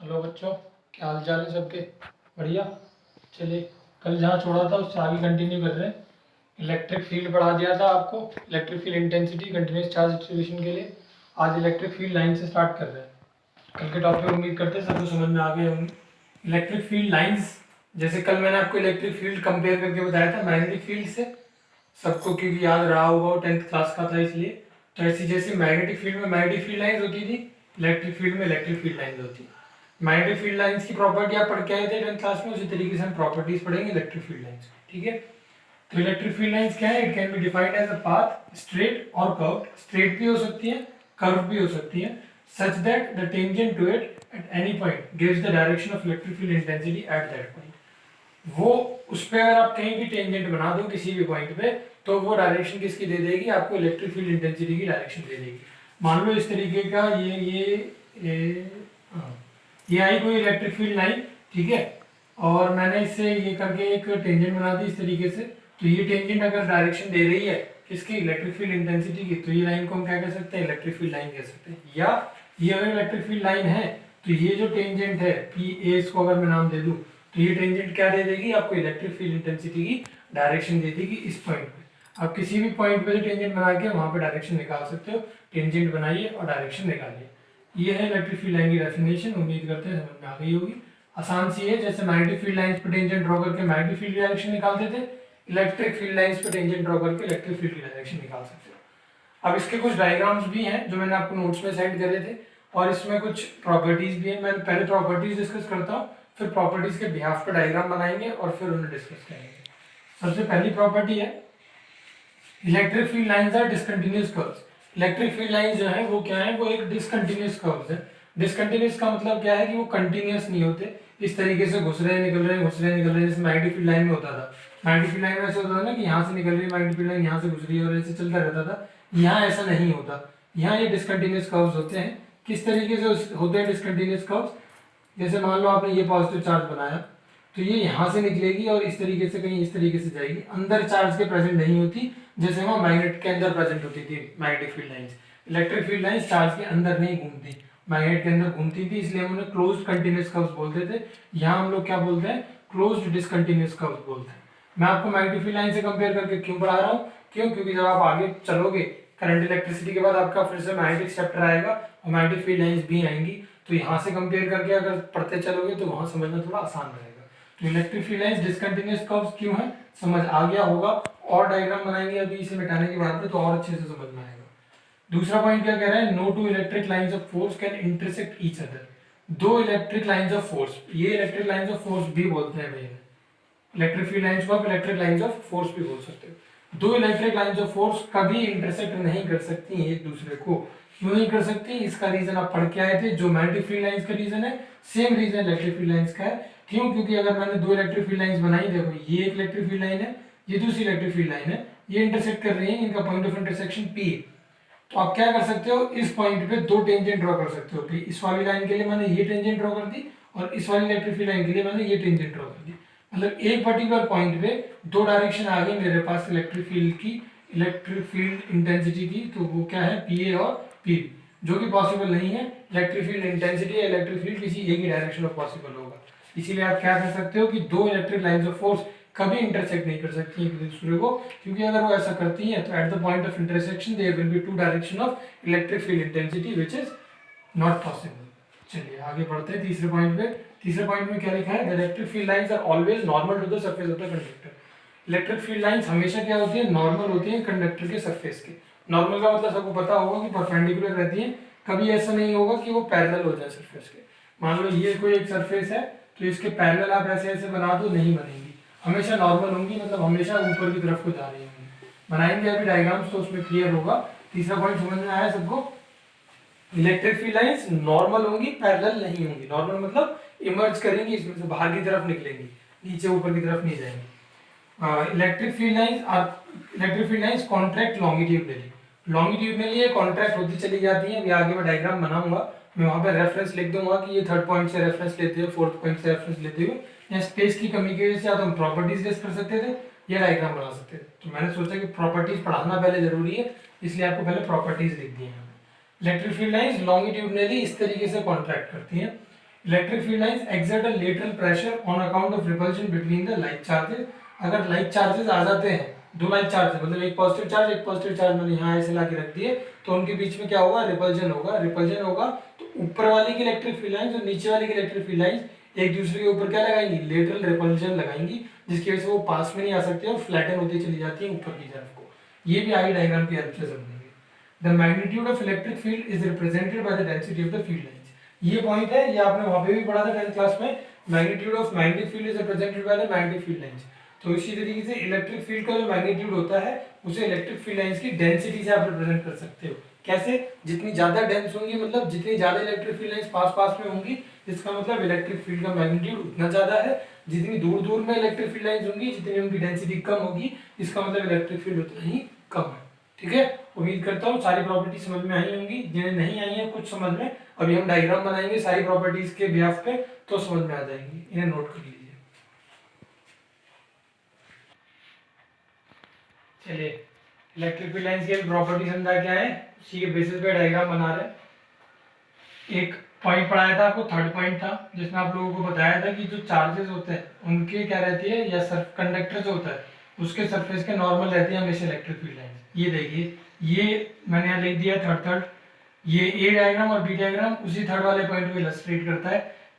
Hello बच्चों, क्या हाल चाल है सबके? बढ़िया। चलिए, कल जहाँ छोड़ा था उससे आगे कंटिन्यू कर रहे हैं। इलेक्ट्रिक फील्ड पढ़ा दिया था आपको, electric field intensity continuous charge distribution के लिए। आज इलेक्ट्रिक फील्ड लाइन से स्टार्ट कर रहे हैं। कल के टॉपिक उम्मीद करते हैं सबको समझ में आ गए होंगे। इलेक्ट्रिक फील्ड लाइंस, जैसे कल मैंने आपको इलेक्ट्रिक फील्ड कंपेयर करके बताया था मैग्नेटिक फील्ड से, सबको क्योंकि याद रहा होगा, 10th क्लास का था इसलिए। तो ऐसी जैसे मैग्नेटिक फील्ड में मैग्नेटिक फील्ड लाइंस होती थी, इलेक्ट्रिक फील्ड में इलेक्ट्रिक फील्ड लाइंस होती है। मैग्नेटिक फील्ड लाइंस की प्रॉपर्टी आप पढ़ के आए थे 10th क्लास में, उसी तरीके से हम प्रॉपर्टीज पढ़ेंगे इलेक्ट्रिक फील्ड लाइंस। ठीक है, तो इलेक्ट्रिक फील्ड लाइंस क्या है? It can be defined as a path straight और कर्व। स्ट्रेट भी हो सकती है, कर्व भी हो सकती है, such that the tangent to it at any point gives the direction of electric field intensity at that point. वो उस पे अगर आप कहीं भी टेंजेंट बना दो किसी भी पॉइंट पे, तो वो डायरेक्शन किसकी दे देगी? आपको इलेक्ट्रिक फील्ड इंटेंसिटी की डायरेक्शन दे देगी। मान लो इस तरीके का ये आई कोई इलेक्ट्रिक फील्ड लाइन, ठीक है, और मैंने इससे ये करके एक टेंजेंट बना दी इस तरीके से। तो ये टेंजेंट अगर डायरेक्शन दे रही है किसकी? इलेक्ट्रिक फील्ड इंटेंसिटी की, तो ये लाइन को हम क्या कह सकते हैं? इलेक्ट्रिक फील्ड लाइन कह सकते हैं। या ये अगर इलेक्ट्रिक फील्ड लाइन है तो ये जो टेंजेंट है पी ए, इसको अगर मैं नाम दे दूं, तो ये टेंजेंट क्या दे देगी? आपको इलेक्ट्रिक फील्ड इंटेंसिटी की डायरेक्शन दे देगी इस पॉइंट पे। आप किसी भी पॉइंट पे टेंजेंट बना के वहां पे डायरेक्शन निकाल सकते हो। टेंजेंट बनाइए और डायरेक्शन निकालिए। ये है इलेक्ट्रिक फील्ड लाइन की डेफिनेशन। उम्मीद करते हैं समझ में आ गई होगी। आसान सी है, जैसे मैग्नेटिक फील्ड लाइंस पे टेंजेंट ड्रॉ करके मैग्नेटिक फील्ड की डायरेक्शन निकालते थे, इलेक्ट्रिक फील्ड लाइंस पे टेंजेंट ड्रॉ करके इलेक्ट्रिक फील्ड की डायरेक्शन निकाल सकते हो। अब इसके कुछ डायग्राम्स भी हैं जो मैंने आपको नोट्स में सेंड करे थे, और इसमें कुछ प्रॉपर्टीज भी हैं। मैं पहले प्रॉपर्टीज डिस्कस करता हूँ, फिर प्रॉपर्टीज के बिहाफ पे डायग्राम बनाएंगे और फिर उन्हें डिस्कस करेंगे। सबसे पहली प्रॉपर्टी है electric field lines are discontinuous curves. Electric field lines जो है वो क्या है? वो एक डिसकंटिन्यूअस कर्व्स है। डिसकंटिन्यूअस का मतलब क्या है? कि वो कंटिन्यूअस नहीं होते, इस तरीके से घुस रहे निकल रहे घुस रहे निकल रहे, जैसे मैग्नेटिक फील्ड लाइन में होता था। मैग्नेटिक फील्ड लाइन में ऐसा होता था ना कि यहाँ से निकल रही है मैग्नेटिक फील्ड लाइन, यहाँ से घुस रही है और ऐसे चलता रहता था। यहाँ ऐसा नहीं होता, यहाँ ये डिसकंटिन्यूअस कर्व्स होते हैं। किस तरीके से होते हैं डिसकंटिन्यूअस कर्व्स? जैसे मान लो आपने ये पॉजिटिव चार्ज बनाया, तो ये यहाँ से निकलेगी और इस तरीके से कहीं इस तरीके से जाएगी, अंदर चार्ज के प्रेजेंट नहीं होती, जैसे वहाँ मैग्नेट के अंदर प्रेजेंट होती थी magnetic field lines. Electric field lines charge के अंदर नहीं घूमती, मैग्नेट के अंदर घूमती थी, इसलिए हम उन्हें क्लोज्ड कंटिन्यूअस कर्व्स बोलते थे। यहाँ हम लोग क्या बोलते हैं? क्लोज्ड डिसकंटिन्यूअस कर्व्स बोलते हैं। मैं आपको मैग्नेटिक फील्ड लाइन से कंपेयर करके क्यों पढ़ा रहा हूँ? क्यों? क्योंकि जब आप आगे चलोगे करंट इलेक्ट्रिसिटी के बाद आपका फिर से मैग्नेटिक चैप्टर आएगा और मैग्नेटिक फील्ड लाइंस भी आएंगी, तो यहाँ से कंपेयर करके अगर पढ़ते चलोगे तो वहाँ समझना थोड़ा आसान रहेगा। तो electric field lines discontinuous curves क्यों है समझ आ गया होगा। और डायग्राम बनाएंगे अभी इसे मिटाने के बाद में, तो और अच्छे से समझ में आएगा। दूसरा पॉइंट क्या कह रहा है? No two electric lines of force can intersect each other. दो इलेक्ट्रिक लाइंस ऑफ फोर्स, ये इलेक्ट्रिक लाइंस ऑफ फोर्स भी बोलते हैं भैया। इलेक्ट्रिक फील्ड लाइंस को आप इलेक्ट्रिक लाइंस ऑफ फोर्स भी बोल सकते हो। दो इलेक्ट्रिक लाइंस ऑफ फोर्स कभी इंटरसेक्ट नहीं कर सकती एक दूसरे को। क्यों नहीं कर सकती? इसका रीजन आप पढ़ के आए थे, जो मैग्नेटिक फील्ड लाइंस का रीजन है same reason electric field lines का है। क्यों? क्योंकि अगर मैंने दो इलेक्ट्रिक फील्ड लाइंस बनाई, देखो ये एक इलेक्ट्रिक फील्ड लाइन है, ये दूसरी इलेक्ट्रिक फील्ड लाइन है, ये इंटरसेक्ट कर रही है, इनका पॉइंट ऑफ इंटरसेक्शन P। तो आप क्या कर सकते हो? इस पॉइंट पे दो टेंजेंट ड्रॉ कर सकते हो। इस वाली लाइन के लिए मैंने ये टेंजेंट ड्रॉ कर दी और इस वाली इलेक्ट्रिक फील्ड लाइन के लिए मैंने ये टेंजेंट ड्रॉ कर दी। मतलब एक पर्टिकुलर पॉइंट पे दो डायरेक्शन आ गई मेरे पास इलेक्ट्रिक फील्ड की, इलेक्ट्रिक फील्ड इंटेंसिटी की। तो वो क्या है? पी और पी, जो कि पॉसिबल नहीं है। इलेक्ट्रिक फील्ड इंटेंसिटी या इलेक्ट्रिक फील्ड किसी एक ही डायरेक्शन में पॉसिबल होगा। इसीलिए आप क्या कर सकते हो कि दो इलेक्ट्रिक लाइंस ऑफ फोर्स कभी इंटरसेक्ट नहीं कर सकती एक दूसरे को, क्योंकि अगर वो ऐसा करती हैं तो at the point of intersection there will be two direction of electric field intensity which is not possible. चलिए आगे बढ़ते हैं तीसरे पॉइंट पे। तीसरे पॉइंट में क्या लिखा है? The electric field lines are always normal to the surface of the conductor. Electric field lines हमेशा क्या होती है? नॉर्मल होती है कंडक्टर के सरफेस के। नॉर्मल का मतलब सबको पता होगा कि परपेंडिकुलर रहती है, कभी ऐसा नहीं होगा कि वो पैरेलल हो जाए सरफेस के। मान लो ये कोई एक सरफेस है, तो इसके पैरेलल आप ऐसे ऐसे बना दो, नहीं बनेंगी, हमेशा नॉर्मल होंगी, मतलब हमेशा ऊपर की तरफ को जा रही होंगी। बनाएंगे अभी डायग्राम्स तो उसमें क्लियर होगा। तीसरा पॉइंट समझ में आया सबको? इलेक्ट्रिक फील्ड लाइंस नॉर्मल होंगी, पैरेलल नहीं होंगी। नॉर्मल मतलब इमर्ज करेंगी, इसमें से बाहर की तरफ निकलेंगी, नीचे ऊपर की तरफ नहीं जाएंगी। Electric field lines contract longitudinally. Longitudinally contract होती चली जाती है। अभी आगे मैं डायग्राम बनाऊंगा, मैं वहां पे रेफरेंस लिख दूंगा कि ये थर्ड पॉइंट से रेफरेंस लेते हो, फोर्थ पॉइंट से रेफरेंस लेते हो। या स्पेस की कमी की वजह से या तो हम प्रॉपर्टीज डिस्कस कर सकते थे या डायग्राम बना सकते थे। तो मैंने सोचा कि प्रॉपर्टीज पढ़ाना पहले जरूरी है, इसलिए आपको पहले प्रॉपर्टीज लिख दी है। इलेक्ट्रिक फील्ड लाइंस लॉन्गिट्यूडनली इस तरीके से कॉन्ट्रैक्ट करती हैं। Electric field lines exert a lateral pressure on account of repulsion between the like charges. अगर लाइक चार्जेस आ जाते हैं, दो लाइक चार्ज मतलब एक पॉजिटिव चार्ज मैंने यहाँ ऐसे ला के रख दिए, तो उनके बीच में क्या होगा, रिपल्जन होगा। तो ऊपर वाली की इलेक्ट्रिक फील्ड लाइंस और नीचे वाली की इलेक्ट्रिक फील्ड लाइंस एक दूसरे के ऊपर क्या लगाएंगी, लेटरल रिपल्जन लगाएंगी, जिसकी वजह से वो पास में नहीं आ सकते और फ्लैटन होती चली जाती है ऊपर की तरफ को। ये भी आगे डायग्राम की हेल्प से समझेंगे। The magnitude of electric field is represented by the density of the field lines. ये पॉइंट है, ये आपने वहां पे भी पढ़ा था 10th क्लास में। Magnitude of magnetic field is represented by the magnetic field lines. तो इसी तरीके से इलेक्ट्रिक फील्ड का जो मैग्नीट्यूड होता है उसे इलेक्ट्रिक फील्ड लाइंस की डेंसिटी से आप रिप्रेजेंट कर सकते हो। कैसे? जितनी ज्यादा डेंस होंगी, मतलब जितनी ज्यादा इलेक्ट्रिक फील्ड लाइंस पास पास में होंगी, इसका मतलब इलेक्ट्रिक फील्ड का मैग्नीट्यूड उतना ज्यादा है। जितनी दूर दूर में इलेक्ट्रिक फील्ड लाइंस होंगी, जितनी उनकी डेंसिटी कम होगी, इसका मतलब इलेक्ट्रिक फील्ड उतना ही कम है। ठीक है, उम्मीद करता हूँ सारी प्रॉपर्टी समझ में आई होंगी। जिन्हें नहीं आई है कुछ समझ में, अभी हम डायग्राम बनाएंगे सारी प्रॉपर्टीज के बिहाफ पे, तो समझ में आ जाएंगी। इन्हें नोट कर लीजिए। चलिए, इलेक्ट्रिक फील्ड लाइंस की प्रॉपर्टी समझा क्या है, उसी के बेसिस पे डायग्राम बना रहे। एक पॉइंट पढ़ाया था आपको, थर्ड पॉइंट था, जिसमें आप लोगों को बताया था कि जो चार्जेस होते हैं उनके क्या रहती है, या सर्फ कंडक्टर जो होता है उसके सरफेस के नॉर्मल रहती है हमेशा इलेक्ट्रिक फील्ड लाइंस। ये देखिए, ये मैंने यहाँ लिख दिया थर्ड। ये ए डायग्राम और बी डायग्राम उसी थर्ड वाले पॉइंट को इलस्ट्रेट करता है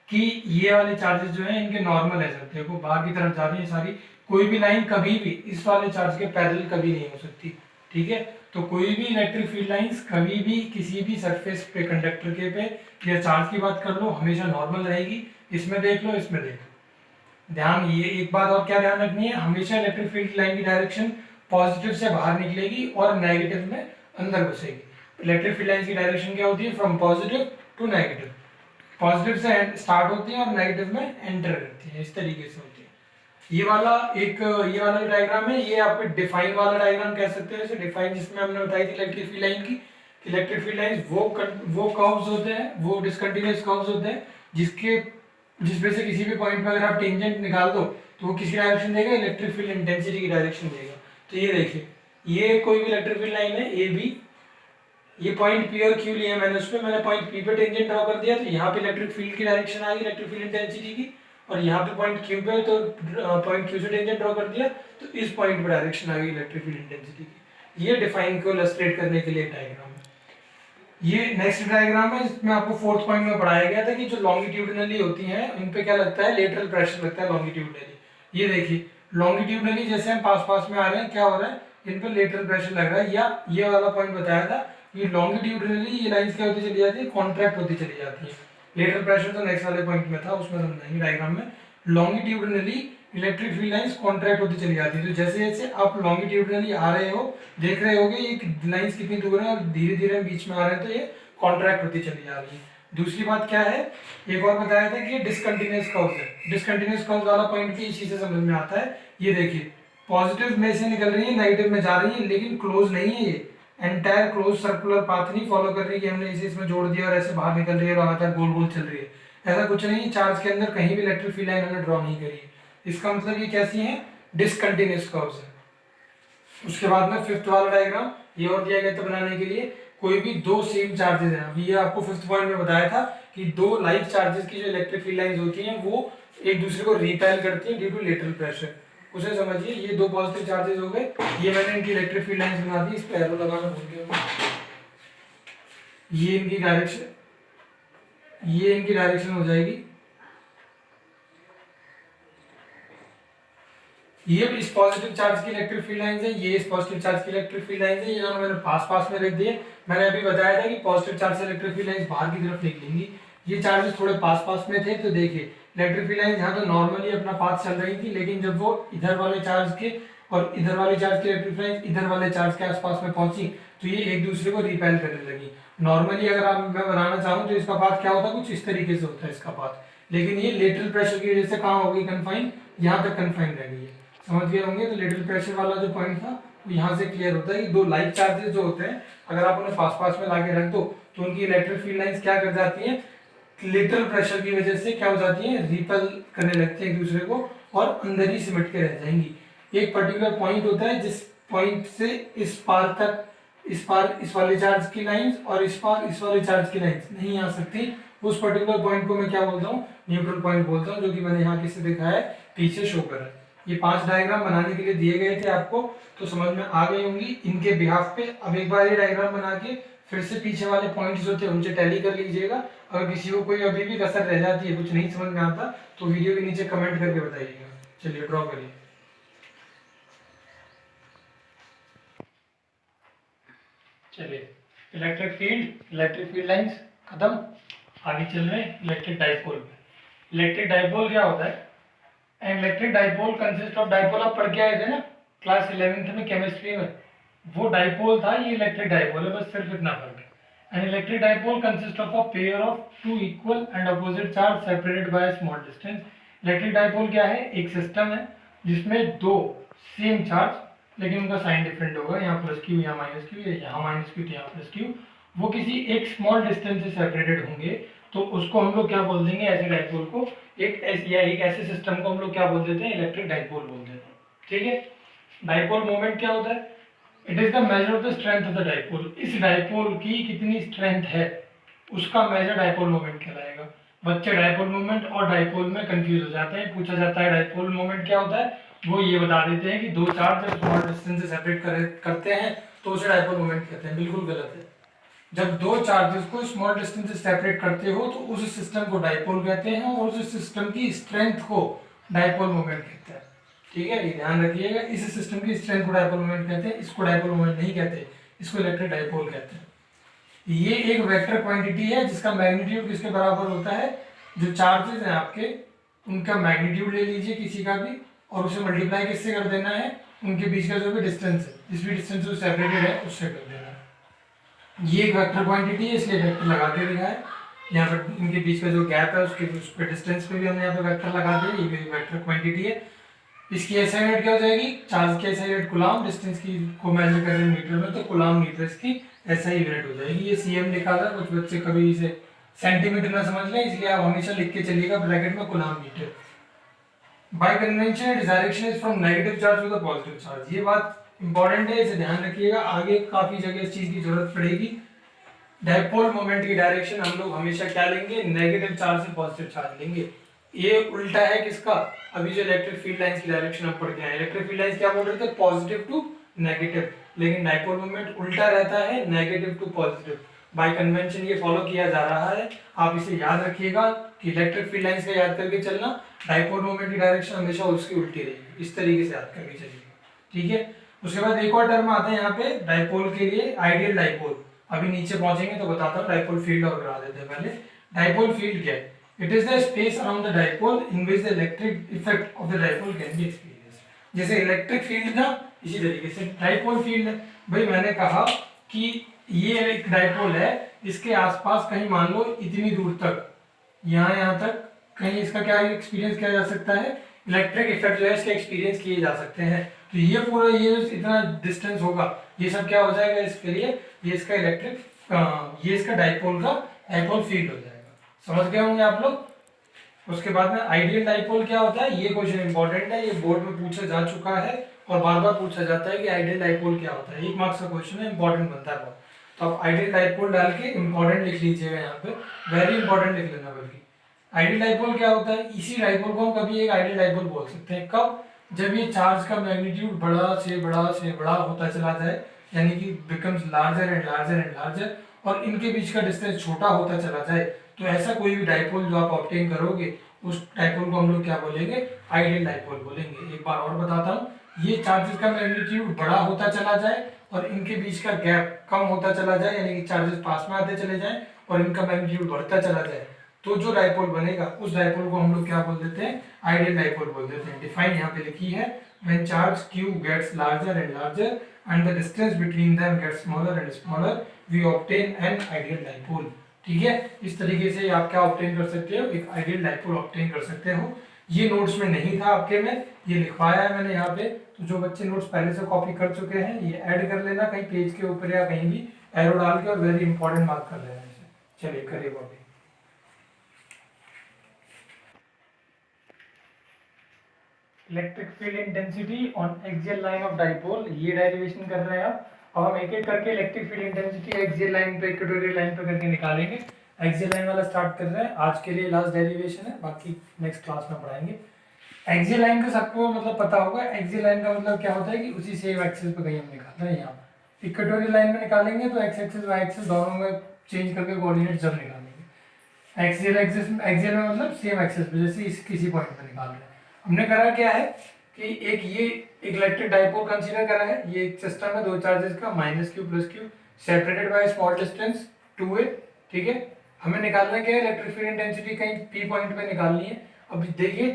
कि ये वाले चार्जेस जो है इनके नॉर्मल है सब। देखो बाहर की तरफ जा रही है सारी, कोई भी लाइन कभी भी इस वाले चार्ज के पैरेलल कभी नहीं हो सकती। ठीक है, तो कोई भी इलेक्ट्रिक फील्ड लाइंस कभी भी किसी भी सरफेस पे, कंडक्टर के पे या चार्ज की बात कर लो, हमेशा नॉर्मल रहेगी। इसमें देख लो, इसमें देख लो। ध्यान, ये एक बात और क्या ध्यान रखनी है, हमेशा इलेक्ट्रिक फील्ड लाइन की डायरेक्शन पॉजिटिव से बाहर निकलेगी और नेगेटिव में अंदर घुसेगी। इलेक्ट्रिक फील्ड लाइंस की डायरेक्शन क्या होती है, from positive to negative. Positive से स्टार्ट होती है और नेगेटिव में एंटर करती है, इस तरीके से होती है। ये वाला जो डायग्राम है, ये आप डिफाइन वाला डायग्राम कह सकते हो। इसे डिफाइन, जिसमें हमने बताई थी इलेक्ट्रिक फील्ड लाइन की, इलेक्ट्रिक फील्ड लाइंस वो कर्व्स होते हैं, वो डिसकंटीन्यूअस कर्व्स होते हैं जिसमें से किसी भी पॉइंट पे अगर आप टेंजेंट निकाल दो तो वो किसी डायरेक्शन देगा, इलेक्ट्रिक फील्ड इंटेंसिटी की डायरेक्शन देगा। तो ये देखिए, ये कोई भी इलेक्ट्रिक फील्ड लाइन है ए बी, ये पॉइंट पी और क्यू लिया मैंने, उसमें मैंने पॉइंट पी पे टेंजेंट ड्रॉ कर दिया, तो यहाँ पे इलेक्ट्रिक फील्ड की डायरेक्शन आ गई, इलेक्ट्रिक फील्ड इंटेंसिटी की। और यहाँ पे पॉइंट क्यू पे, तो पॉइंट क्यू से टेंजेंट ड्रॉ कर दिया, तो इस पॉइंट पे डायरेक्शन आ गई इलेक्ट्रिक फील्ड इंटेंसिटी की। ये डिफाइन को इलस्ट्रेट करने के लिए डायग्राम है। ये नेक्स्ट डायग्राम है, जिसमें आपको फोर्थ पॉइंट में पढ़ाया गया था कि जो लॉन्गिट्यूडिनली होती हैं इन पे क्या लगता है, लेटरल प्रेशर लगता है लॉन्गिट्यूडिनली। ये देखिए, लॉन्गिट्यूडिनली जैसे हम पास पास में आ रहे हैं, क्या हो रहा है, इन पे लेटरल प्रेशर लग रहा है। या ये वाला पॉइंट बताया था, ये लॉन्गिट्यूडिनली ये लाइंस क्या होती चली जाती है, कॉन्ट्रैक्ट होती चली जाती है। लेटरल प्रेशर तो नेक्स्ट वाले पॉइंट में था, उसमें समझाएंगे डायग्राम में। Longitudinally electric field lines contract होती चली जाती है। तो जैसे जैसे आप लॉन्गिट्यूडिनली आ रहे हो, देख रहे होगे ये लाइंस कितनी दूर है, और धीरे धीरे बीच में आ रहे हैं, तो ये कॉन्ट्रैक्ट होती चली जा रही है। दूसरी बात क्या है, एक और बताया था कि डिसकंटिन्यूअस कर्व्स है। डिसकंटिन्यूअस कर्व्स वाला पॉइंट भी इसी से समझ में आता है। ये देखिए, पॉजिटिव में से निकल रही है, नेगेटिव में जा रही है, लेकिन क्लोज नहीं है। ये एंटायर क्लोज सर्कुलर पाथ नहीं फॉलो कर रही कि हमने इसे इसमें जोड़ दिया और ऐसे बाहर निकल रही है, लगातार गोल गोल चल रही है। ऐसा कुछ नहीं है, चार्ज के अंदर कहीं भी इलेक्ट्रिक फील्ड लाइन हमने ड्रॉ नहीं करी है। इसका मतलब ये कैसी है, डिसकंटिन्यूअस कर्व्स है। उसके बाद में फिफ्थ वाला डायग्राम ये और दिया गया था बनाने के लिए, कोई भी दो सेम चार्जेस हैं। अभी ये आपको फिफ्थ पॉइंट में बताया था कि दो लाइक चार्जेस की जो इलेक्ट्रिक फील्ड लाइंस होती हैं वो एक दूसरे को रिपेल करती हैं ड्यू टू लेटरल प्रेशर। उसे समझिए, ये दो पॉजिटिव चार्जेस हो गए, ये मैंने इनकी इलेक्ट्रिक फील्ड लाइंस बना दी, इस पे एरो लगाना भूल गया। ये इनकी डायरेक्शन हो जाएगी। ये इस पॉजिटिव चार्ज की इलेक्ट्रिक फील्ड लाइंस है, ये इस पॉजिटिव चार्ज की इलेक्ट्रिक फील्ड लाइंस है। ये दोनों मैंने पास पास में रख दिए। मैंने अभी बताया था कि पॉजिटिव चार्ज से इलेक्ट्रिक फील्ड लाइंस बाहर की तरफ निकलेंगी। ये चार्जेस थोड़े पास पास में थे, तो देखिए इलेक्ट्रिक फील्ड लाइंस यहाँ तो नॉर्मली अपना पाथ चल रही थी, लेकिन जब वो इधर वाले चार्ज के और इधर वाले चार्ज की इलेक्ट्रिक फील्ड लाइंस इधर वाले चार्ज के आसपास में पहुंची, तो ये एक दूसरे को रिपेल करने लगी। नॉर्मली अगर मैं बनाना चाहूँ तो इसका पाथ क्या होता है, कुछ इस तरीके से होता है इसका पाथ, लेकिन ये लेटरल प्रेशर की वजह से कहाँ हो गई, कन्फाइन, यहाँ तक कन्फाइन रह गई है। समझ गए होंगे। तो लेटरल प्रेशर वाला जो पॉइंट था वो यहाँ से क्लियर होता है कि दो लाइक चार्जेस जो होते हैं, अगर आप उन्हें पास पास में लाके रख दो तो उनकी इलेक्ट्रिक फील्ड लाइंस क्या कर जाती हैं, लेटरल प्रेशर की वजह से क्या हो जाती है, रिपेल करने लगती है एक दूसरे को और अंदर ही सिमट के रह जाएंगी। एक पर्टिकुलर पॉइंट होता है जिस पॉइंट से इस पार तक इस वाले चार्ज की लाइंस और इस पार इस वाले चार्ज की लाइंस नहीं आ सकती, उस पर्टिकुलर पॉइंट को मैं क्या बोलता हूँ, न्यूट्रल पॉइंट बोलता हूँ, जो कि मैंने यहाँ किससे दिखाया है, पीछे शो कर है। ये 5 डायग्राम बनाने के लिए दिए गए थे आपको, तो समझ में आ गई होंगी इनके बिहाफ पे। अब एक बार ये डायग्राम बना के फिर से पीछे वाले पॉइंट्स जो थे उनसे टैली कर लीजिएगा। अगर किसी को कोई अभी भी कसर रह जाती है, कुछ नहीं समझ में आता, तो वीडियो के नीचे कमेंट करके बताइएगा। चलिए ड्रॉ करिए। चलिए इलेक्ट्रिक फील्ड लाइंस खत्म, आगे चल रहे हैं इलेक्ट्रिक डाइपोल पे। इलेक्ट्रिक डाइपोल क्या होता है? An electric dipole consist of, dipole आप पढ़ के आए थे ना क्लास 11th में केमिस्ट्री में, वो डाइपोल था, ये इलेक्ट्रिक डाइपोल है, बस सिर्फ इतना फर्क है। An electric dipole consist of a pair of two equal and opposite charge separated by a small distance. Electric dipole क्या है? एक सिस्टम है जिसमें दो सेम चार्ज, लेकिन उनका साइन डिफरेंट होगा, यहाँ प्लस क्यू, यहाँ माइनस क्यू, यहाँ माइनस क्यू, यहाँ प्लस क्यू, वो किसी एक स्मॉल डिस्टेंस से सेपरेटेड होंगे, तो उसको हम लोग क्या बोल देंगे, ऐसे डाइपोल को, एक ऐसे सिस्टम को हम लोग क्या बोल देते हैं, इलेक्ट्रिक डाइपोल बोल देते हैं। ठीक है। डाइपोल मोमेंट क्या होता है? It is the measure of the strength of the dipole. इस डाइपोल की कितनी स्ट्रेंथ है उसका मेजर डाइपोल मोमेंट कहलाएगा। बच्चे डाइपोल मोमेंट और डाइपोल में कंफ्यूज हो जाते हैं, पूछा जाता है डाइपोल मोमेंट क्या होता है, वो ये बता देते हैं कि दो चार्ज जब स्मॉल डिस्टेंस से सेपरेट करते हैं तो उसे डाइपोल मोमेंट कहते हैं। बिल्कुल गलत है। जब दो चार्जेस को स्मॉल डिस्टेंस से सेपरेट करते हो तो उस सिस्टम को डाइपोल कहते हैं और उस सिस्टम की स्ट्रेंथ को डाइपोल मोमेंट कहते हैं। ठीक है, ये ध्यान रखिएगा, इस सिस्टम की स्ट्रेंथ को डाइपोल मोमेंट कहते हैं, इसको डाइपोल मोमेंट नहीं कहते, इसको इलेक्ट्रिक डाइपोल कहते हैं। ये एक वेक्टर क्वांटिटी है जिसका मैग्नीट्यूड किसके बराबर होता है, जो चार्जेस हैं आपके उनका मैग्नीट्यूड ले लीजिए किसी का भी, और उसे मल्टीप्लाई किससे कर देना है, उनके बीच का जो भी डिस्टेंस है, जिस भी डिस्टेंस से सेपरेटेड है उससे कर देना है। ये एक वेक्टर क्वांटिटी है, इसलिए वेक्टर लगा के लिखा है। यहाँ पर इनके बीच का जो गैप है उसके उस पे डिस्टेंस पे भी हमने यहाँ पे वेक्टर लगा दिया, ये भी वेक्टर क्वांटिटी है। इसकी एसआई यूनिट क्या हो जाएगी, चार्ज की एसआई यूनिट कूलम, डिस्टेंस की को मेजर कर रहे हैं मीटर में तो कूलम मीटर इसकी एसआई यूनिट हो जाएगी। ये सीएम लिखा था, कुछ बच्चे कभी इसे सेंटीमीटर ना समझ लें, इसलिए आप हमेशा लिख के चलिएगा ब्रैकेट में coulomb metre. By convention its direction is from negative charge to the positive charge. ये बात इंपॉर्टेंट है, इसे ध्यान रखिएगा, आगे काफी जगह इस चीज की जरूरत पड़ेगी। डाइपोल मोमेंट की डायरेक्शन हम लोग हमेशा क्या लेंगे, नेगेटिव चार्ज से पॉजिटिव चार्ज लेंगे। ये उल्टा है किसका, अभी जो इलेक्ट्रिक फील्ड लाइंस की डायरेक्शन हम पढ़ के आए, इलेक्ट्रिक फील्ड लाइंस क्या बोल रहे थे, पॉजिटिव टू नेगेटिव, लेकिन डाइपोल मोमेंट उल्टा रहता है, negative to positive. By convention ये फॉलो किया जा रहा है, आप इसे याद रखिएगा कि इलेक्ट्रिक फील्ड लाइंस का याद करके चलना, डाइपोल मोमेंट की डायरेक्शन हमेशा उसकी उल्टी रहेगी, इस तरीके से याद करके चलिएगा। ठीक है। उसके बाद एक और टर्म आता है यहाँ पे डाइपोल के लिए, आइडियल डाइपोल। अभी नीचे पहुंचेंगे तो बताता हूँ डाइपोल फील्ड और करा देते हैं पहले। डाइपोल फील्ड क्या है? It is the space around the dipole in which the electric effect of the dipole can be experienced. जैसे इलेक्ट्रिक फील्ड था इसी तरीके से डाइपोल फील्ड है। भाई मैंने कहा कि ये एक डाइपोल है, इसके आसपास कहीं मान लो इतनी दूर तक, यहाँ तक कहीं इसका क्या एक्सपीरियंस किया जा सकता है, इलेक्ट्रिक इफेक्ट जो है इसके एक्सपीरियंस किए जा सकते हैं। तो ये पूरा ये इतना डिस्टेंस होगा, ये सब क्या हो जाएगा इसके लिए, ये इसका इलेक्ट्रिक ये इसका डाइपोल का डाइपोल फील्ड हो जाएगा। समझ गए होंगे आप लोग। उसके बाद में आइडियल डाइपोल क्या होता है, ये क्वेश्चन इंपॉर्टेंट है, ये बोर्ड में पूछा जा चुका है और बार बार पूछा जाता है कि आइडियल डाइपोल क्या होता है, 1 मार्क्स का क्वेश्चन है, इंपॉर्टेंट बनता है बहुत। तो आप आइडियल डाइपोल डाल के इंपॉर्टेंट लिख लीजिएगा, यहाँ पे वेरी इंपॉर्टेंट लिख लेना। बल्कि आइडियल डाइपोल क्या होता है, इसी डाइपोल को हम कभी एक आइडियल डाइपोल बोल सकते हैं, कब, जब ये चार्ज का मैग्नीट्यूड बड़ा से बड़ा से बड़ा होता चला जाए, यानी कि becomes larger and larger and larger, और इनके बीच का डिस्टेंस छोटा होता चला जाए, तो ऐसा कोई भी डाइपोल जो आप ऑब्टेन करोगे उस डाइपोल को हम लोग क्या बोलेंगे, आइडियल डाइपोल बोलेंगे। एक बार और बताता हूँ, ये चार्जेस का मैग्नीट्यूड बड़ा होता चला जाए और इनके बीच का गैप कम होता चला जाए, यानी कि चार्जेस पास में आते चले जाएं और इनका मैग्नीट्यूड बढ़ता चला जाए, तो जो डाइपोल बनेगा उस डाइपोल को हम लोग क्या बोल देते हैं, आइडियल डाइपोल बोल देते हैं। डिफाइन यहाँ पे लिखी है, when charge q gets larger and larger and the distance between them gets smaller and smaller we obtain an ideal dipole। ठीक है, इस तरीके से आप क्या ऑब्टेन कर सकते हो, एक आइडियल डाइपोल ऑब्टेन कर सकते हो। ये नोट्स में नहीं था आपके में, ये लिखवाया है मैंने यहाँ पे, तो जो बच्चे नोट्स पहले से कॉपी कर चुके हैं ये ऐड कर लेना कहीं पेज के ऊपर या कहीं भी एरो डाल के, और वेरी इंपॉर्टेंट मार्क कर लेना इसे। चलिए करिए copy. Electric field intensity on axial line of dipole, ये डेरिवेशन कर रहे हैं आप। अब हम एक एक करके electric field intensity axial line पे, इक्वेटोरियल लाइन पे करके निकालेंगे, एक्सियल लाइन वाला स्टार्ट कर रहे हैं। आज के लिए लास्ट डेरिवेशन है, बाकी नेक्स्ट क्लास में पढ़ाएंगे। एक्सियल लाइन का सबको मतलब पता होगा। एक्सियल लाइन का मतलब क्या होता है कि उसी सेम एक्सिस पे कहीं हम निकालते हैं। यहाँ इक्वेटोरियल लाइन में निकालेंगे तो एक्स एक्सिस वाई एक्सिस दोनों में चेंज करके कोऑर्डिनेट जब निकालेंगे। एक्सियल एक्सिस, एक्सियल में मतलब सेम एक्सिस पे, जैसे इस किसी पॉइंट पे निकाल रहे हैं। हमने करा क्या है कि एक ये इलेक्ट्रिक डाइपोल कंसीडर करा है। ये एक सिस्टम है दो चार्जेस का, minus Q plus Q, separated by small distance 2a। ठीक है, हमें निकालना क्या है, इलेक्ट्रिक फील्ड इंटेंसिटी कहीं पी पॉइंट पे निकालनी है। अब देखिए,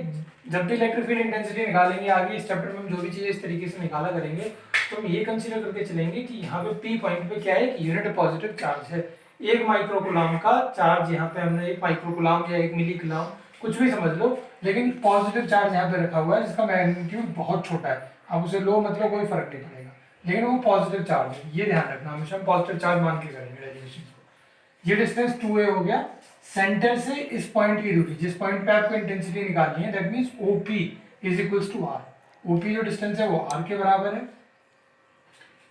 जब भी इलेक्ट्रिक फील्ड इंटेंसिटी निकालेंगे आगे इस चैप्टर में हम जो भी चीजें इस तरीके से निकाला करेंगे, तो हम ये कंसीडर करके चलेंगे कि यहाँ पे पी पॉइंट पे क्या है कि यूनिट पॉजिटिव चार्ज है। एक माइक्रोकुलाम का चार्ज यहाँ पे हमने एक माइक्रोकुलाम या एक मिली कुलाम कुछ भी समझ लो, लेकिन पॉजिटिव चार्ज यहाँ पे रखा हुआ है जिसका मैग्नीट्यूड बहुत छोटा है। अब उसे लो मतलब कोई फर्क नहीं पड़ेगा, लेकिन वो पॉजिटिव चार्ज है, ये ध्यान रखना। हमेशा हम पॉजिटिव चार्ज मान के करेंगे डेरिवेशन को। ये डिस्टेंस 2a हो गया। सेंटर से इस पॉइंट की दूरी, जिस पॉइंट पे आपको इंटेंसिटी निकालनी है, that means OP is equals to R। OP जो डिस्टेंस है वो R के बराबर है।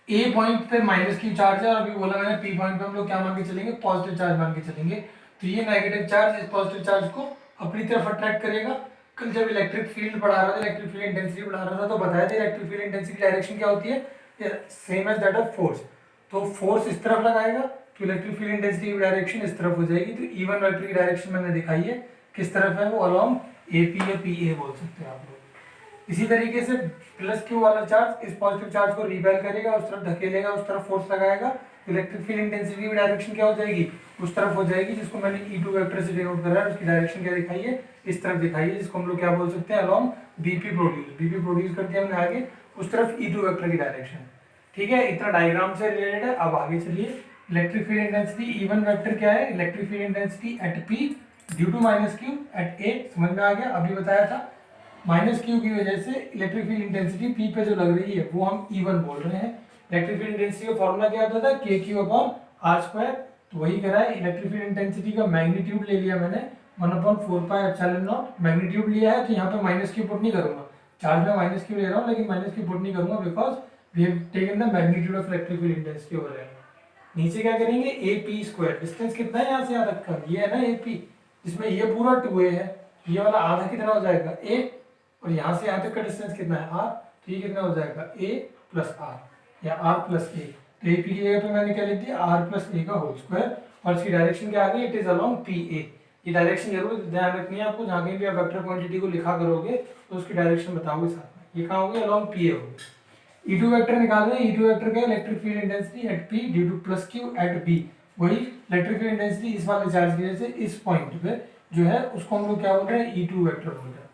A पॉइंट पे माइनस क्यू चार्ज है, और अभी बोला मैंने P पॉइंट पे हम लोग क्या मान के चलेंगे, पॉजिटिव चार्ज मान के चलेंगे। तो ये नेगेटिव चार्ज इस पॉजिटिव चार्ज को अपनी तरफ अट्रैक्ट करेगा। कल जब इलेक्ट्रिक फील्ड पढ़ा रहा था, इलेक्ट्रिक फील्ड इंटेंसिटी पढ़ा रहा था, तो बताया था इलेक्ट्रिक फील्ड इंटेंसिटी डायरेक्शन क्या होती है, same as that of force. तो फोर्स इस तरफ लगाएगा तो इलेक्ट्रिक फील्ड इंटेंसिटी की डायरेक्शन इस तरफ हो जाएगी। तो E1 वेक्टर की डायरेक्शन मैंने दिखाई है, किस तरफ है वो, अलोंग AP या PA बोल सकते हैं आप लोग। इसी तरीके से प्लस क्यू वाला चार्ज इस पॉजिटिव चार्ज को रिपेल करेगा, उस तरफ धकेलेगा, उस तरफ फोर्स लगाएगा, इलेक्ट्रिक फील्ड इंटेंसिटी की डायरेक्शन क्या हो जाएगी, उस तरफ हो जाएगी, जिसको मैंने E2 वेक्टर से डिनोट करा है। उसकी डायरेक्शन क्या दिखाई है, इस तरफ दिखाई है, जिसको हम लोग क्या बोल सकते हैं, along BP produce. BP produce कर दिया हमने आगे, उस तरफ E2 वेक्टर की डायरेक्शन। ठीक है, इतना डायग्राम से रिलेटेड है। अब आगे चलिए, electric field intensity E1 vector क्या है, electric field intensity at P due to minus Q at A। समझ में आ गया, अभी बताया था। माइनस क्यू की वजह से इलेक्ट्रिक फील्ड इंटेंसिटी P पे जो लग रही है वो हम E1 बोल रहे हैं। इलेक्ट्रिक फील्ड इंटेंसिटी का फॉर्मूला क्या होता था, KQ/R²। तो वही करा है। इलेक्ट्रिक फील्ड इंटेंसिटी का मैग्नीट्यूड ले लिया मैंने 1/4πε0। मैग्नीट्यूड लिया है तो यहाँ पे माइनस क्यू पुट नहीं करूंगा, चार्ज में माइनस क्यू ले रहा हूँ, लेकिन माइनस क्यू पुट नहीं करूंगा because we have taken the magnitude of electric field intensity over there. नीचे क्या करेंगे, AP²। डिस्टेंस कितना है यहाँ से यहाँ तक का, ये है ना AP, जिसमें ये पूरा 2a है, ये वाला आधा कितना हो जाएगा A, और यहाँ से यहाँ तक का डिस्टेंस कितना है R, तो ये कितना हो जाएगा A प्लस R या R प्लस A। तो AP की जगह पे मैंने क्या लिख दिया, R प्लस A का होल स्क्वायर, और इसकी डायरेक्शन क्या आ गई, इट इज अलोंग PA। ये डायरेक्शन जरूर ध्यान रखनी है आपको, जहाँ कहीं भी आप वेक्टर क्वांटिटी को लिखा करोगे तो उसकी डायरेक्शन बताओगे साथ में। ये कहाँ होगी, अलोंग PA होगी। E2 वेक्टर निकाल रहे हैं। E2 वेक्टर का electric field intensity at P due to plus Q at B। वही इलेक्ट्रिक फील्ड इंटेंसिटी इस वाले चार्ज की वजह से इस पॉइंट पे जो है उसको हम लोग क्या बोल रहे हैं, E2 वेक्टर बोल रहे हैं।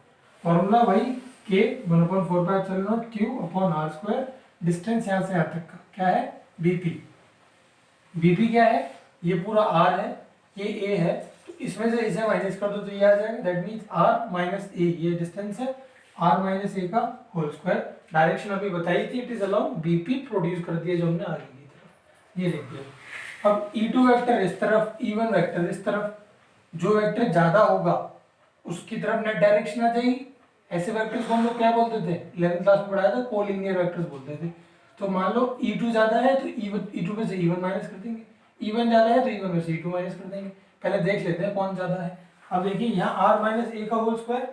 फॉर्मूला वही K 1/4πε0 Q/R²। डिस्टेंस यहाँ से यहाँ तक का क्या है, BP। BP क्या है, ये पूरा R है, ये A है, तो इसमें से इसे माइनस कर दो तो ये आ जाएगा, that means R minus A। ये डिस्टेंस है R माइनस A का होल स्क्वायर। डायरेक्शन अभी बताई थी, it is along BP। Produce कर दिया जो हमने आगे की तरफ, ये लिख दिया। अब E2 वेक्टर इस तरफ, E1 वेक्टर इस तरफ, जो वेक्टर ज्यादा होगा उसकी तरफ नेट डायरेक्शन आ जाएगी। ऐसे वेक्टर्स को हम लोग क्या बोलते थे, 11th क्लास में पढ़ाया था, कोलिनियर वेक्टर्स बोलते थे। तो मान लो E2 ज्यादा है तो E2 में से E1 माइनस कर देंगे, E1 ज्यादा है तो E1 में से E2 माइनस कर देंगे। पहले देख लेते हैं कौन ज्यादा है। अब देखिए, यहाँ R माइनस A का होल स्क्वायर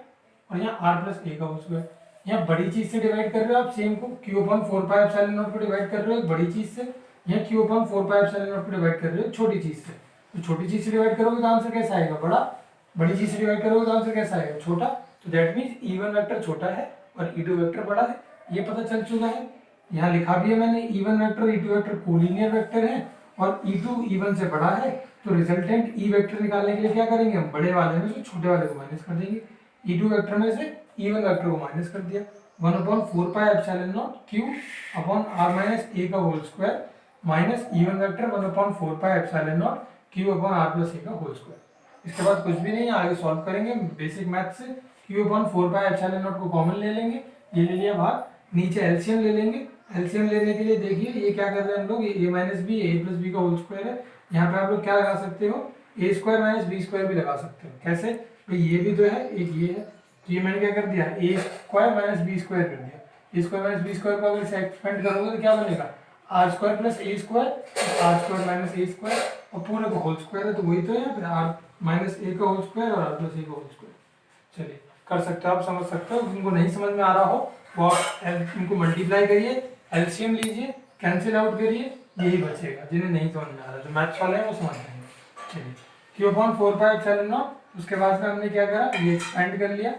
और यहाँ R प्लस A का होल स्क्वायर। यहाँ बड़ी चीज से डिवाइड कर रहे हो आप, सेम को Q/4πε0 को डिवाइड कर रहे हो एक बड़ी चीज से, यहाँ Q/4πε0 को डिवाइड कर रहे हो छोटी चीज से। तो छोटी चीज से डिवाइड करोगे तो आंसर कैसा आएगा, बड़ा। बड़ी चीज से डिवाइड करोगे तो आंसर कैसा आएगा, छोटा। तो दैट मीन्स E1 वेक्टर छोटा है और E2 वेक्टर बड़ा है, ये पता चल चुका है। यहाँ लिखा भी है मैंने, E1 vector E2 vector collinear vector है और E2 E1 से बड़ा है। तो रिजल्टेंट E वेक्टर निकालने के लिए क्या करेंगे, हम बड़े वाले में से छोटे वाले को माइनस कर देंगे। E2 वेक्टर में से E1 वेक्टर को माइनस कर दिया, 1/4πε0 Q/R - A का whole square minus E1 vector 1/4πε0 Q/R + A का होल स्क्वायर। इसके बाद कुछ भी नहीं है, आगे सॉल्व करेंगे बेसिक मैथ से। Q/4πε0 को कॉमन ले लेंगे, ये ले लिया बाहर, नीचे एलसीएम ले लेंगे। एलसीएम लेने के लिए देखिए ये क्या कर रहे हैं हम लोग, ये a minus B A plus B का होल स्क्वायर है। यहाँ पे आप लोग क्या लगा सकते हो, A square minus B square भी लगा सकते हो। कैसे भाई, ये भी तो है, एक ये है, तो ये मैंने क्या कर दिया, A square minus B square कर दिया। A square minus B square को अगर एक्सपेंड करोगे तो क्या बनेगा, R square plus A square, R square minus A square, और पूरे को होल स्क्वायर है तो वही तो है, फिर आर माइनस ए का होल स्क्वायर और आर प्लस ए का होल स्क्वायर। चलिए कर सकते हो, आप समझ सकते हो। जिनको नहीं समझ में आ रहा हो वो आप इनको मल्टीप्लाई करिए, एलसीएम लीजिए, कैंसिल आउट करिए, यही बचेगा। जिन्हें नहीं समझ में आ रहा, जो मैथ्स वाले हैं वो समझ जाएंगे। चलिए क्यू अपॉन 4πε0, उसके बाद में हमने क्या करा, ये एक्सपेंड कर लिया,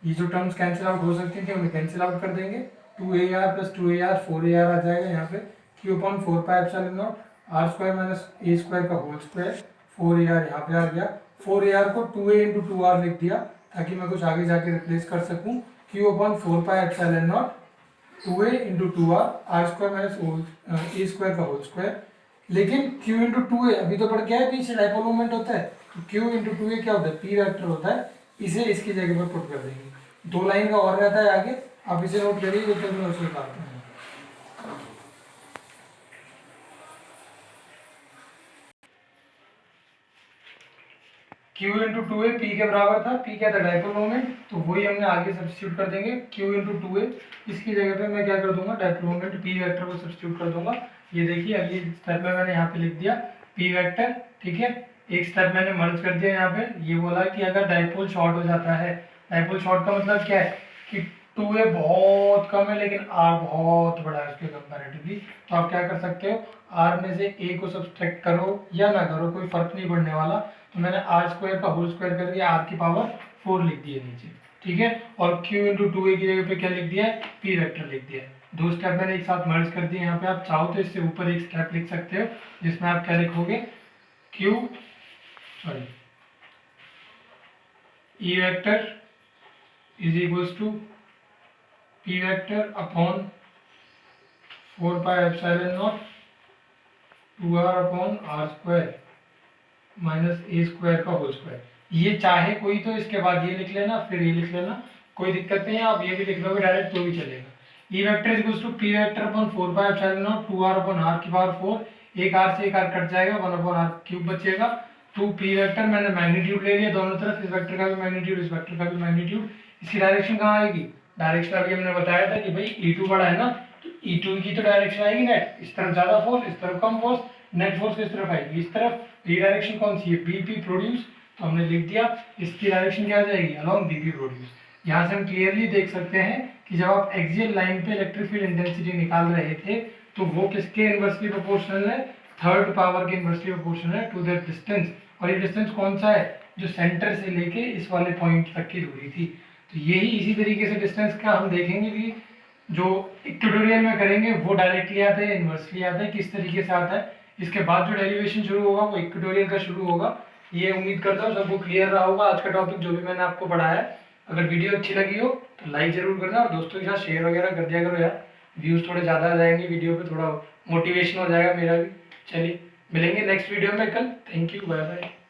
ये जो टर्म्स कैंसिल आउट हो सकती थी उन्हें कैंसिल आउट कर देंगे, 2ar प्लस 2ar 4ar आ जाएगा यहाँ पे, Q upon 4πε0 R square minus A square का होल स्क्वायर, 4ar यहाँ पे आ गया, 4ar को 2a इंटू 2r लिख दिया ताकि मैं कुछ आगे जाके रिप्लेस कर सकूँ, Q upon 4πε0 2a into 2r R square minus A square का होल स्क्वायर। लेकिन q इंटू 2a अभी तो बढ़ गया है, पीछे डायपोल मोमेंट होता है, तो q इंटू 2a क्या होता है, p वेक्टर होता है, इसे इसकी जगह पर पुट कर देंगे। 2 लाइन का और रहता है आगे, आप इसे नोट करिए जब तक मैं उसे निकालता हूँ। q इंटू 2a p के बराबर था, p क्या था, डायपोल मोमेंट, तो वही हमने आगे सब्स्टिट्यूट कर देंगे, q इंटू 2a, इसकी जगह पे मैं क्या कर दूंगा, डायपोल मोमेंट p वेक्टर को सब्स्टिट्यूट कर दूंगा। ये देखिए अगली स्टेप में मैंने यहाँ पे लिख दिया p वेक्टर, ठीक है। एक स्टेप मैंने मर्ज कर दिया यहाँ पे, ये बोला कि अगर डायपोल शॉर्ट हो जाता है, डायपोल शॉर्ट का मतलब क्या है कि 2a बहुत कम है लेकिन r बहुत बड़ा है उसके कंपैरेटिवली, तो आप क्या कर सकते हो, r में से a को सब्सट्रैक्ट करो या ना करो कोई फर्क नहीं पड़ने वाला, तो मैंने आर स्क्वायर का होल स्क्वायर करके आर की पावर 4 लिख दी है नीचे, ठीक है। और q इंटू 2a की जगह पे क्या लिख दिया है, p वेक्टर लिख दिया है। दो स्टेप मैंने एक साथ मर्ज कर दिए। यहाँ पे आप चाहो तो इससे ऊपर एक स्टेप लिख सकते हो जिसमें आप क्या लिखोगे, e vector is equals to p vector upon 4πε0 2r upon r square minus A square का होल स्क्वायर। ये चाहे कोई तो इसके बाद ये लिख लेना, फिर ये लिख लेना, कोई दिक्कत नहीं है, आप ये भी लिख लोगे डायरेक्ट तो भी चलेगा। E vector equals to P vector upon 4πε0 2r upon r की पावर 4, एक r से एक r कट जाएगा, 1 अपॉन r क्यूब बचेगा, 2 p वेक्टर मैंने मैग्नीट्यूड ले लिया दोनों तरफ, इस वेक्टर का भी मैग्नीट्यूड इस वेक्टर का भी मैग्नीट्यूड। इसकी डायरेक्शन कहाँ आएगी, डायरेक्शन अभी हमने बताया था कि भाई E2 बड़ा है ना, तो E2 की तो डायरेक्शन आएगी नेट, इस तरफ ज्यादा फोर्स इस तरफ कम फोर्स, नेट फोर्स किस तरफ आएगी, इस तरफ। ये डायरेक्शन कौन सी है, बीपी प्रोड्यूस, तो हमने लिख दिया इसकी डायरेक्शन क्या आ जाएगी, अलोंग बीपी प्रोड्यूस। यहाँ से हम क्लियरली देख सकते हैं कि जब आप एक्सियल लाइन पे इलेक्ट्रिक फील्ड इंटेंसिटी निकाल रहे थे तो वो किसके इनवर्सली प्रोपोर्शनल है, थर्ड पावर के इनवर्सली प्रोपोर्शनल है टू दैट डिस्टेंस। और ये डिस्टेंस कौन सा है, जो सेंटर से लेके इस वाले पॉइंट तक की दूरी थी। तो यही इसी तरीके से डिस्टेंस का हम देखेंगे कि जो इक्वेटोरियल में करेंगे वो डायरेक्टली आता है, इनवर्सली आता है, किस तरीके से आता है। इसके बाद जो डेरिवेशन शुरू होगा वो इक्वेटोरियल का शुरू होगा। ये उम्मीद करता हूँ सबको क्लियर रहा होगा आज का टॉपिक जो भी मैंने आपको पढ़ाया है। अगर वीडियो अच्छी लगी हो तो लाइक जरूर करना और दोस्तों के साथ शेयर वगैरह कर दिया करो यार, व्यूज़ थोड़े ज़्यादा आ जाएंगे वीडियो पे, थोड़ा मोटिवेशन हो जाएगा मेरा भी। चलिए मिलेंगे नेक्स्ट वीडियो में कल, थैंक यू, बाय बाय।